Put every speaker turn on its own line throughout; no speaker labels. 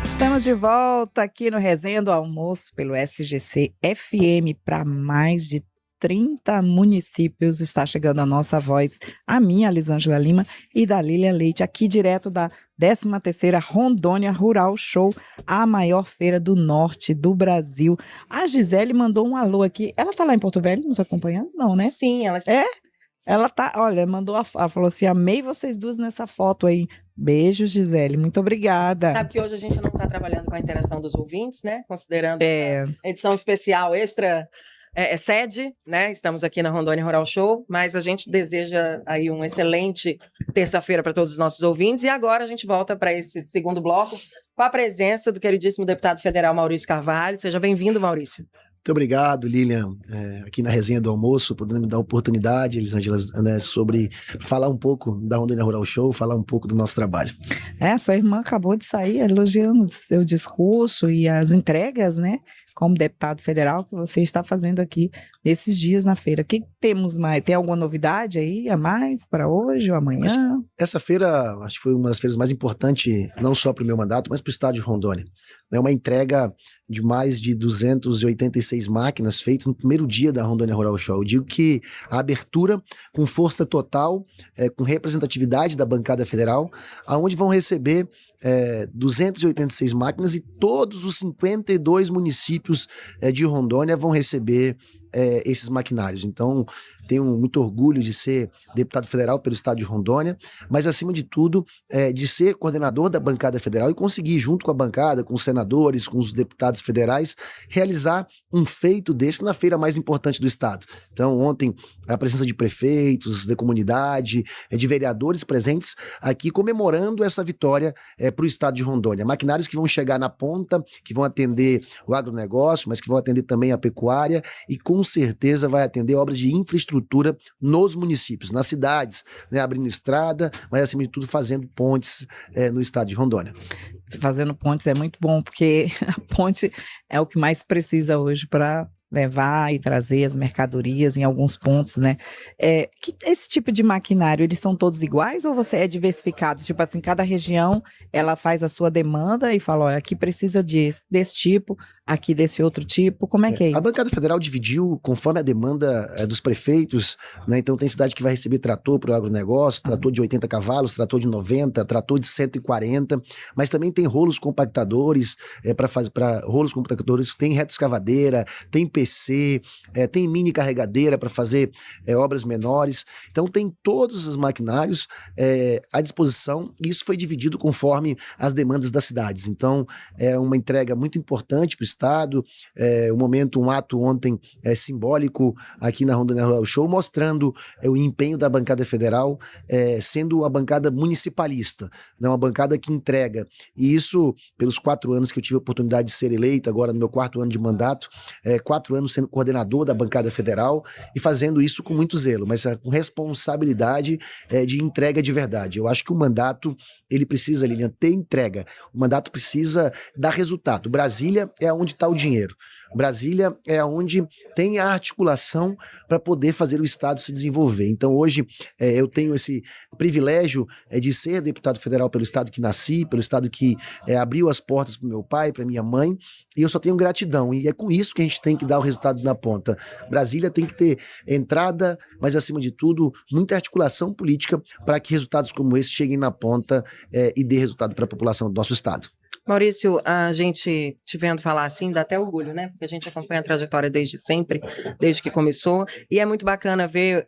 Estamos de volta aqui no Resenha do Almoço pelo SGC FM para mais de 30 municípios. Está chegando a nossa voz, a minha, Lisângela Lima, e da Lília Leite, aqui direto da 13ª Rondônia Rural Show, a maior feira do norte do Brasil. A Gisele mandou um alô aqui. Ela está lá em Porto Velho nos acompanhando? Não, né?
Sim, ela está.
É? Ela tá, olha, ela falou assim, amei vocês duas nessa foto aí. Beijo, Gisele, muito obrigada.
Sabe que hoje a gente não está trabalhando com a interação dos ouvintes, né? Considerando essa edição especial extra sede, né? Estamos aqui na Rondônia Rural Show, mas a gente deseja aí uma excelente terça-feira para todos os nossos ouvintes. E agora a gente volta para esse segundo bloco com a presença do queridíssimo deputado federal Maurício Carvalho. Seja bem-vindo, Maurício.
Muito obrigado, Lilian, aqui na Resenha do Almoço, podendo me dar a oportunidade, Elisângela, né, sobre falar um pouco da Rondônia Rural Show, falar um pouco do nosso trabalho.
Sua irmã acabou de sair elogiando o seu discurso e as entregas, né, como deputado federal que você está fazendo aqui nesses dias na feira. O que temos mais? Tem alguma novidade aí a mais para hoje ou amanhã?
Essa feira, acho que foi uma das feiras mais importantes, não só para o meu mandato, mas para o estado de Rondônia. É uma entrega de mais de 286 máquinas feitas no primeiro dia da Rondônia Rural Show. Eu digo que a abertura com força total, com representatividade da bancada federal, aonde vão receber 286 máquinas e todos os 52 municípios de Rondônia vão receber esses maquinários. Então, tenho muito orgulho de ser deputado federal pelo estado de Rondônia, mas acima de tudo, de ser coordenador da bancada federal e conseguir, junto com a bancada, com os senadores, com os deputados federais, realizar um feito desse na feira mais importante do estado. Então, ontem, a presença de prefeitos, da comunidade, de vereadores presentes aqui comemorando essa vitória para o estado de Rondônia. Maquinários que vão chegar na ponta, que vão atender o agronegócio, mas que vão atender também a pecuária e com certeza vai atender obras de infraestrutura nos municípios, nas cidades, né, abrindo estrada, mas acima de tudo fazendo pontes no estado de Rondônia.
Fazendo pontes é muito bom, porque a ponte é o que mais precisa hoje para levar e trazer as mercadorias em alguns pontos, né? Esse tipo de maquinário, eles são todos iguais ou você é diversificado? Tipo assim, cada região, ela faz a sua demanda e fala, olha, aqui precisa desse tipo, aqui desse outro tipo, como é que é isso?
A bancada federal dividiu conforme a demanda dos prefeitos, né? Então tem cidade que vai receber trator para o agronegócio, trator de 80 cavalos, trator de 90, trator de 140, mas também tem rolos compactadores, para rolos compactadores, tem retroescavadeira, tem PC, tem mini carregadeira para fazer obras menores. Então tem todos os maquinários à disposição e isso foi dividido conforme as demandas das cidades. Então é uma entrega muito importante para o estado, um ato ontem simbólico aqui na Rondônia Rural Show, mostrando o empenho da bancada federal, sendo a bancada municipalista, né, uma bancada que entrega. E isso, pelos 4 anos que eu tive a oportunidade de ser eleito, agora no meu 4º ano de mandato, 4 anos sendo coordenador da bancada federal e fazendo isso com muito zelo, mas com responsabilidade de entrega de verdade. Eu acho que o mandato, ele precisa, Lilian, ter entrega. O mandato precisa dar resultado. Brasília é onde está o dinheiro. Brasília é onde tem a articulação para poder fazer o Estado se desenvolver. Então hoje eu tenho esse privilégio de ser deputado federal pelo Estado que nasci, pelo Estado que abriu as portas para o meu pai, para minha mãe, e eu só tenho gratidão. E é com isso que a gente tem que dar o resultado na ponta. Brasília tem que ter entrada, mas acima de tudo, muita articulação política para que resultados como esse cheguem na ponta e dê resultado para a população do nosso Estado.
Maurício, a gente te vendo falar assim, dá até orgulho, né? Porque a gente acompanha a trajetória desde sempre, desde que começou, e é muito bacana ver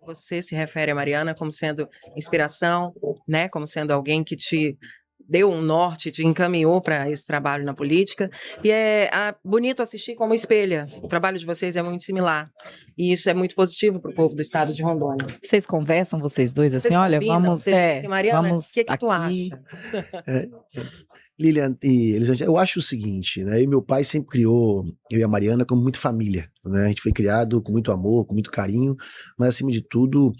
você se refere a Mariana como sendo inspiração, né? Como sendo alguém que te deu um norte, te encaminhou para esse trabalho na política, e é bonito assistir como espelha. O trabalho de vocês é muito similar, e isso é muito positivo para o povo do estado de Rondônia.
Vocês conversam, vocês dois, assim,
Vocês
olha,
combinam?
vamos...
Vocês dizem, Mariana,
vamos
o que tu
aqui...
acha?
Lilian e Elisângela, eu acho o seguinte, né? Meu pai sempre criou eu e a Mariana como muito família, né? A gente foi criado com muito amor, com muito carinho, mas acima de tudo,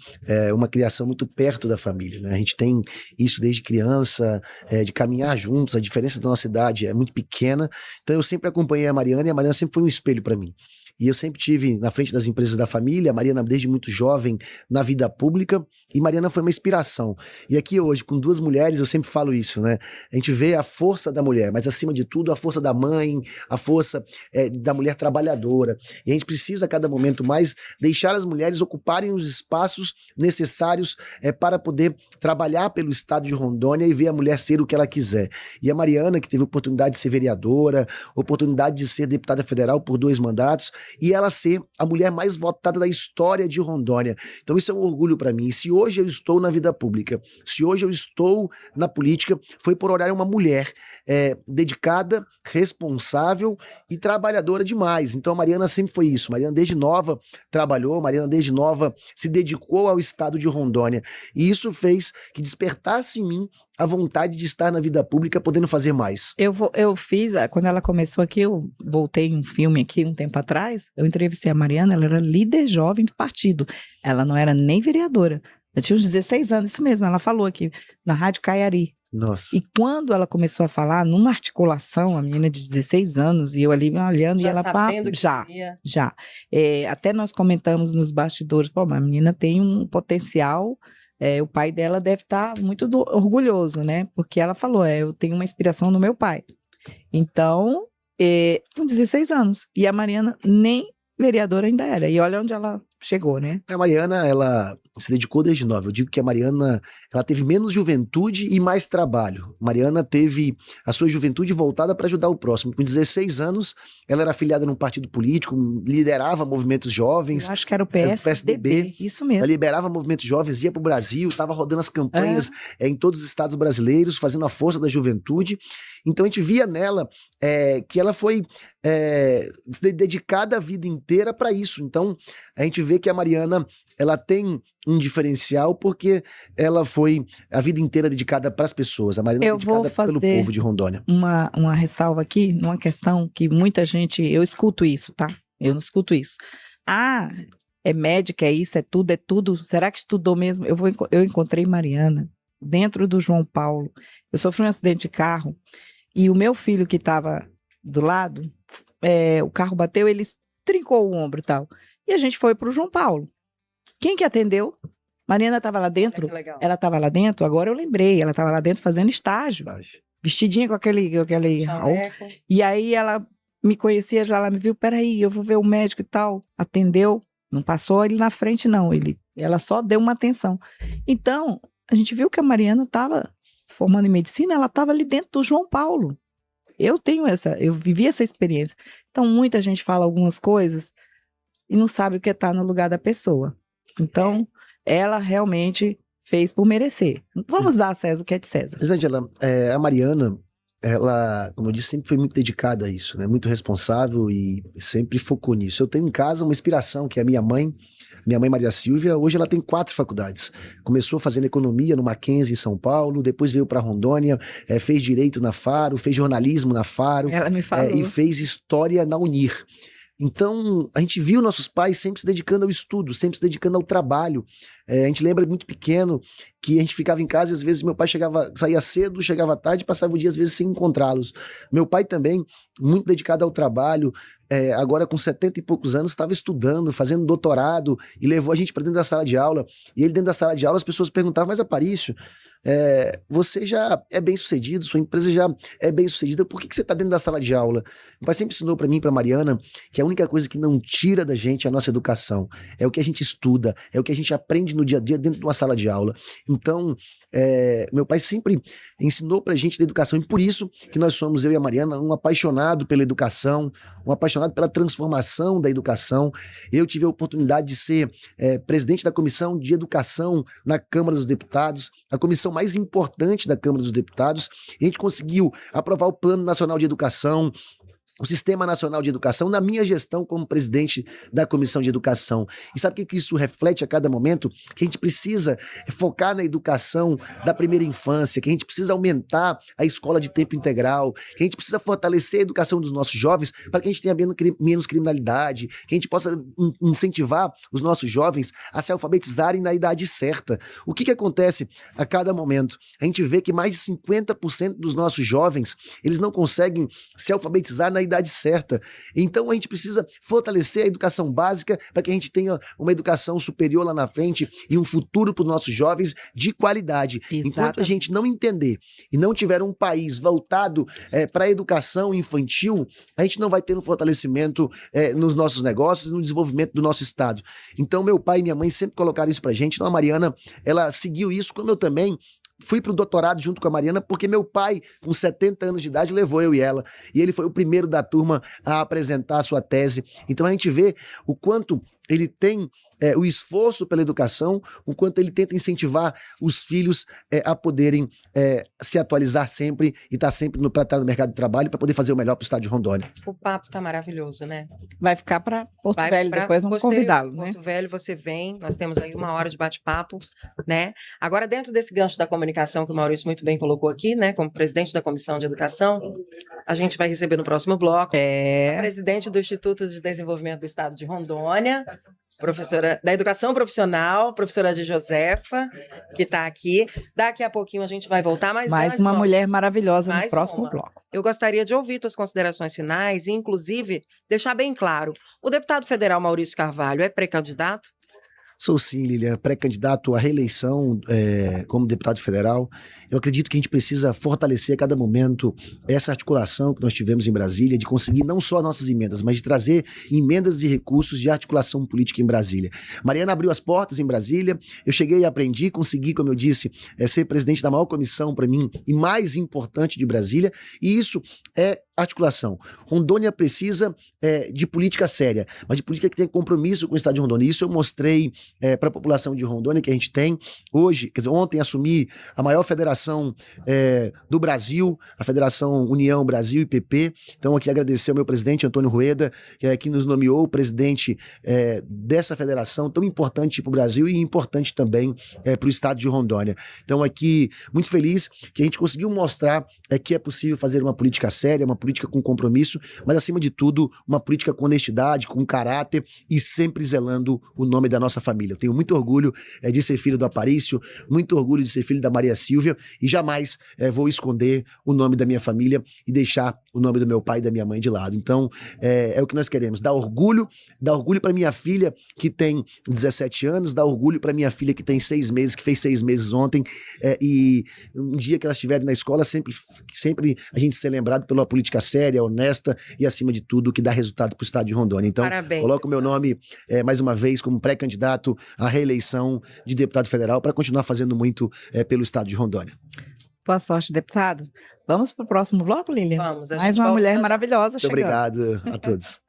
uma criação muito perto da família, né? A gente tem isso desde criança, de caminhar juntos, a diferença da nossa idade é muito pequena, então eu sempre acompanhei a Mariana e a Mariana sempre foi um espelho para mim. e eu sempre tive na frente das empresas da família, a Mariana desde muito jovem na vida pública, e Mariana foi uma inspiração. E aqui hoje, com duas mulheres, eu sempre falo isso, né? A gente vê a força da mulher, mas acima de tudo a força da mãe, a força da mulher trabalhadora. E a gente precisa a cada momento mais deixar as mulheres ocuparem os espaços necessários para poder trabalhar pelo estado de Rondônia e ver a mulher ser o que ela quiser. E a Mariana, que teve oportunidade de ser vereadora, oportunidade de ser deputada federal por 2 mandatos, e ela ser a mulher mais votada da história de Rondônia. Então isso é um orgulho para mim. E se hoje eu estou na vida pública, se hoje eu estou na política, foi por olhar uma mulher dedicada, responsável e trabalhadora demais. Então a Mariana sempre foi isso. Mariana desde nova trabalhou, Mariana desde nova se dedicou ao estado de Rondônia. E isso fez que despertasse em mim a vontade de estar na vida pública, podendo fazer mais.
Eu fiz, quando ela começou aqui, eu voltei em um filme aqui um tempo atrás, eu entrevistei a Mariana, ela era líder jovem do partido, ela não era nem vereadora, ela tinha uns 16 anos, isso mesmo, ela falou aqui, na Rádio Caiari.
Nossa.
E quando ela começou a falar, numa articulação, a menina de 16 anos, e eu ali olhando,
Já
e ela
sabendo que
já.
queria.
Até nós comentamos nos bastidores, pô, mas a menina tem um potencial. O pai dela deve estar muito orgulhoso, né? Porque ela falou, eu tenho uma inspiração no meu pai. Então, com 16 anos. E a Mariana nem vereadora ainda era. E olha onde ela chegou, né?
A Mariana, ela se dedicou desde nova. Eu digo que a Mariana, ela teve menos juventude e mais trabalho. Mariana teve a sua juventude voltada para ajudar o próximo. Com 16 anos, ela era afiliada num partido político, liderava movimentos jovens.
Eu acho que era o PSDB. Isso mesmo.
Ela liberava movimentos jovens, ia para o Brasil, estava rodando as campanhas em todos os estados brasileiros, fazendo a força da juventude. Então a gente via nela que ela foi dedicada a vida inteira para isso. Então a gente vê que a Mariana, ela tem um diferencial porque ela foi a vida inteira dedicada para as pessoas. A Mariana é dedicada pelo povo de Rondônia.
Uma ressalva aqui, numa questão que muita gente, eu escuto isso, tá? Eu não escuto isso. É médica, é isso, é tudo. Será que estudou mesmo? Eu encontrei Mariana dentro do João Paulo. Eu sofri um acidente de carro e o meu filho que estava do lado, o carro bateu, ele trincou o ombro e tal. E a gente foi para o João Paulo. Quem que atendeu? Mariana estava lá dentro. Ela estava lá dentro, agora eu lembrei. Ela estava lá dentro fazendo estágio. Vestidinha com aquele e aí ela me conhecia já, ela me viu, peraí, eu vou ver o médico e tal. Atendeu, não passou ele na frente não, ela só deu uma atenção. Então, a gente viu que a Mariana estava formando em medicina, ela estava ali dentro do João Paulo. Eu vivi essa experiência. Então, muita gente fala algumas coisas e não sabe o que é estar no lugar da pessoa. Então, ela realmente fez por merecer. Vamos dar a César o que é de César.
Angela, a Mariana, ela, como eu disse, sempre foi muito dedicada a isso, né? Muito responsável e sempre focou nisso. Eu tenho em casa uma inspiração, que é a minha mãe Maria Silvia. Hoje ela tem 4 faculdades. Começou fazendo economia no Mackenzie, em São Paulo, depois veio para Rondônia, fez direito na Faro, fez jornalismo na Faro.
Ela me falou.
E fez história na Unir. Então, a gente viu nossos pais sempre se dedicando ao estudo, sempre se dedicando ao trabalho. A gente lembra muito pequeno que a gente ficava em casa e às vezes meu pai saía cedo, chegava tarde, passava o dia às vezes sem encontrá-los. Meu pai também, muito dedicado ao trabalho, agora com 70 e poucos anos, estava estudando, fazendo doutorado e levou a gente para dentro da sala de aula. E ele dentro da sala de aula, as pessoas perguntavam, mas Aparício, você já é bem sucedido, sua empresa já é bem sucedida, por que você está dentro da sala de aula? Meu pai sempre ensinou para mim e para Mariana que a única coisa que não tira da gente é a nossa educação, é o que a gente estuda, é o que a gente aprende no dia a dia dentro de uma sala de aula. Então, meu pai sempre ensinou pra gente da educação e por isso que nós somos, eu e a Mariana, um apaixonado pela educação, um apaixonado pela transformação da educação. Eu tive a oportunidade de ser presidente da Comissão de Educação na Câmara dos Deputados, a comissão mais importante da Câmara dos Deputados, e a gente conseguiu aprovar o Plano Nacional de Educação, o Sistema Nacional de Educação, na minha gestão como presidente da Comissão de Educação. E sabe o que isso reflete a cada momento? Que a gente precisa focar na educação da primeira infância, que a gente precisa aumentar a escola de tempo integral, que a gente precisa fortalecer a educação dos nossos jovens para que a gente tenha menos criminalidade, que a gente possa incentivar os nossos jovens a se alfabetizarem na idade certa. O que acontece a cada momento? A gente vê que mais de 50% dos nossos jovens, eles não conseguem se alfabetizar na idade idade certa. Então a gente precisa fortalecer a educação básica para que a gente tenha uma educação superior lá na frente e um futuro para os nossos jovens de qualidade. Enquanto a gente não entender e não tiver um país voltado para a educação infantil, a gente não vai ter um fortalecimento nos nossos negócios, no desenvolvimento do nosso estado. Então meu pai e minha mãe sempre colocaram isso pra gente. Então a Mariana, ela seguiu isso, como eu também fui pro doutorado junto com a Mariana, porque meu pai, com 70 anos de idade, levou eu e ela. E ele foi o primeiro da turma a apresentar a sua tese. Então a gente vê o quanto ele tem o esforço pela educação, o quanto ele tenta incentivar os filhos a poderem se atualizar sempre e estar sempre para estar no mercado de trabalho para poder fazer o melhor para o estado de Rondônia.
O papo tá maravilhoso, né?
Vai ficar para Porto Velho,
pra
depois vamos
posterior.
convidá-lo, né?
Porto Velho, você vem, nós temos aí 1 hora de bate-papo, né? Agora, dentro desse gancho da comunicação que o Maurício muito bem colocou aqui, né? Como presidente da Comissão de Educação, a gente vai receber no próximo bloco a presidente do Instituto de Desenvolvimento do Estado de Rondônia, professora da Educação Profissional, professora de Josefa, que está aqui. Daqui a pouquinho a gente vai voltar, mas
Mais
antes,
uma
Maurício,
mulher maravilhosa no
mais
próximo
uma.
bloco.
Eu gostaria de ouvir suas considerações finais e, inclusive, deixar bem claro, o deputado federal Maurício Carvalho é pré-candidato?
Sou sim, Lilian, pré-candidato à reeleição como deputado federal. Eu acredito que a gente precisa fortalecer a cada momento essa articulação que nós tivemos em Brasília, de conseguir não só nossas emendas, mas de trazer emendas e recursos de articulação política em Brasília. Mariana abriu as portas em Brasília, eu cheguei e aprendi, consegui, como eu disse, ser presidente da maior comissão para mim e mais importante de Brasília, e isso é articulação. Rondônia precisa de política séria, mas de política que tenha compromisso com o estado de Rondônia. Isso eu mostrei para a população de Rondônia que a gente tem hoje. Quer dizer, ontem assumi a maior federação do Brasil, a Federação União Brasil e PP. Então aqui agradecer ao meu presidente Antônio Rueda, que nos nomeou o presidente dessa federação tão importante para o Brasil e importante também para o estado de Rondônia. Então aqui muito feliz que a gente conseguiu mostrar que é possível fazer uma política séria, uma política com compromisso, mas acima de tudo uma política com honestidade, com caráter e sempre zelando o nome da nossa família. Eu tenho muito orgulho de ser filho do Aparício, muito orgulho de ser filho da Maria Silvia e jamais vou esconder o nome da minha família e deixar o nome do meu pai e da minha mãe de lado. Então é o que nós queremos, dar orgulho para minha filha que tem 17 anos, dar orgulho para minha filha que tem 6 meses, que fez 6 meses ontem, e um dia que elas estiverem na escola, sempre a gente ser lembrado pela política séria, honesta e acima de tudo que dá resultado para o estado de Rondônia. Então,
Parabéns.
Coloco o meu nome mais uma vez como pré-candidato à reeleição de deputado federal para continuar fazendo muito pelo estado de Rondônia.
Boa sorte, deputado. Vamos para o próximo bloco, Lilian?
Vamos.
Mais uma mulher maravilhosa
Muito
chegando.
obrigado a todos.